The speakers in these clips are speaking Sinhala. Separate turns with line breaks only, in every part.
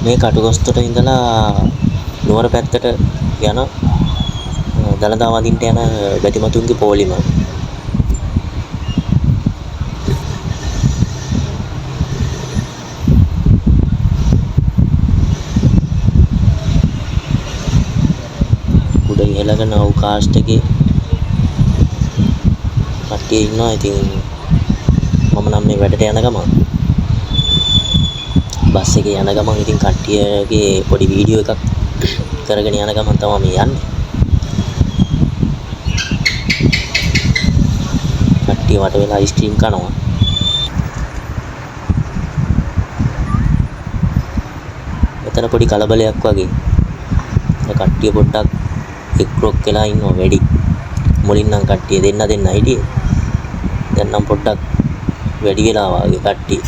මේ කටුගස්තොට ඉඳලා නුවර පැත්තට යන දළදා වදින්ට යන බැතිමතුන්ගේ පෝලිම. උඩ ඉහළගෙන අවකාශ එකේ කට්ටිය ඉන්නවා. ඉතින් මම නම් මේ වැඩට යන ගමන් බස් එකේ යන ගමන් ඉතින් කට්ටියගේ පොඩි වීඩියෝ එකක් කරගෙන යන ගමන් තමයි මේ යන්නේ. කට්ටිය වට වෙලා අයිස්ක්‍රීම් කනවා. මෙතන පොඩි කලබලයක් වගේ. කට්ටිය පොඩ්ඩක් එක්රොක් වෙලා ඉන්නවා වැඩි. මුලින් නම් කට්ටිය දෙන්න හිටියේ. දැන් නම් පොඩ්ඩක් වැඩි වෙලා වගේ කට්ටිය.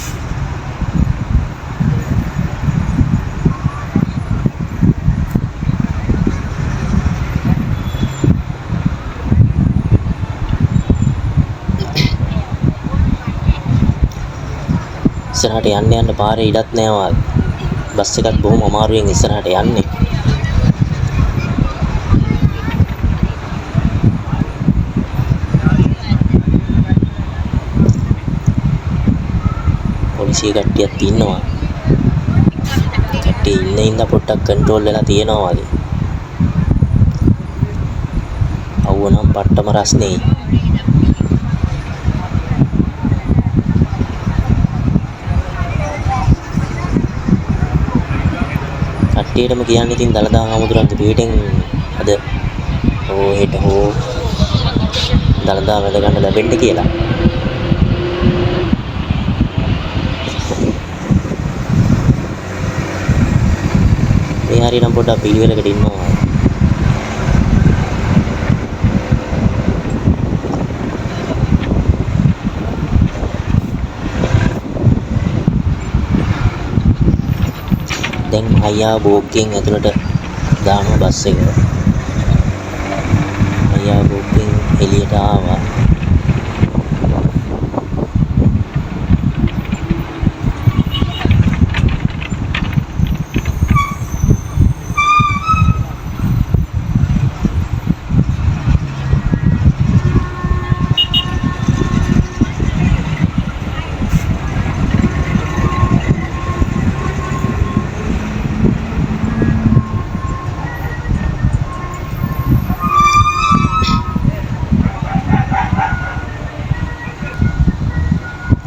ඉස්සරහට යන්න පාරේ ඉඩක් නැහැ වගේ. බස් එකත් බොහොම අමාරුවෙන් ඉස්සරහට යන්නේ. පොලිසිය කට්ටියත් ඉන්නවා. කට්ටිය ඉන්න පොඩ්ඩක් කන්ට්‍රෝල් වෙලා තියෙනවා වගේ. අවුව නම් පට්ටම රස්නේ. කට්ටියටම කියන්නේ ඉතින් දළදා හාමුදුරන්ගේ පිටෙන් අද හෙට හෝ දළදා වැඩ ගන්න ලැබෙන්න කියලා. මේ හරිය නම් පොඩ්ඩක් පිළිවෙලකට ඉන්නවා. දැන් අයියා බෝක්කෙන් ඇතුළට දානවා බස් එක. අයියා බෝක්කෙන් එළියට ආවා.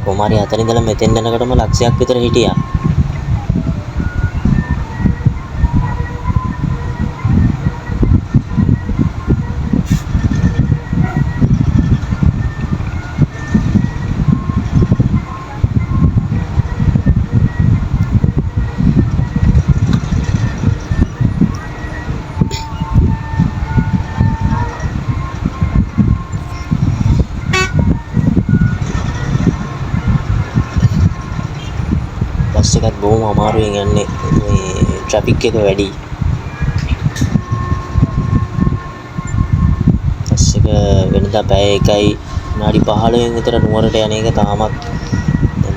කොමාරි අතන ඉඳලා මෙතෙන් යනකොටම ලක්ෂයක් විතර හිටියා. බස් එකත් බොහොම අමාරුවෙන් යන්නේ. මේ ට්‍රැෆික් එක වැඩි. බස් එක වෙනදා පැය 1යි විනාඩි 15න් විතර නුවරට යන එක තාමත්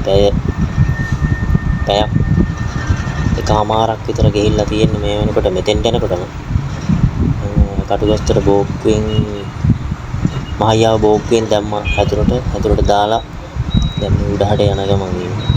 දැන් පැයක් එකමාරක් විතර ගිහිල්ලා තියෙන්නේ මේ වෙනකොට මෙතෙන්ට යනකොටම. කටුගස්තර බෝක්කුවෙන් මහයාව බෝක්කුවෙන් දැම්මා ඇතුළට දාලා දැන් උඩහට යන ගමන් ඉන්නේ.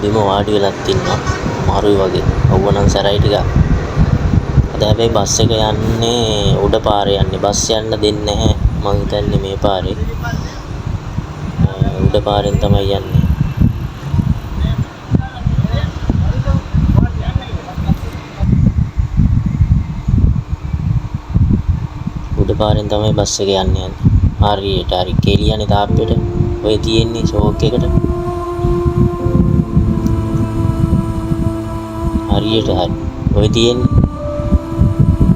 බිම වාඩි වෙලත් ඉන්නවා මාරුයි වගේ. අවුව නම් සැරයි ටිකක්. අද හැබැයි බස් එක යන්නේ උඩ පාරේ යන්නේ. බස් යන්න දෙන්නේ නැහැ මං හිතන්නේ මේ පාරේ. උඩ පාරෙන් තමයි යන්නේ. උඩ පාරෙන් තමයි බස් එක යන්නේ. හරියට හරි කෙලියනේ තාප්පෙට. ඔය තියෙන්නේ ෂෝක් එකට. හරියට හරි. ඔය තියෙන්නේ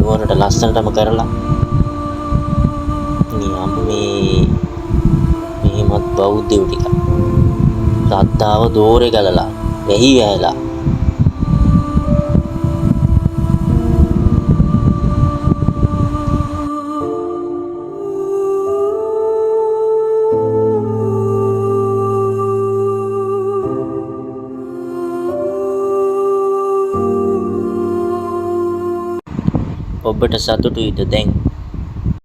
නුවරට ලස්සනටම කරලා. මේ මෙහෙමත් බෞද්ධයෝ ටික. ශ්‍රද්ධාව දෝරේ ගලලා, වෙහි වැහැලා. ඔබට සතුටුයිද දැන්?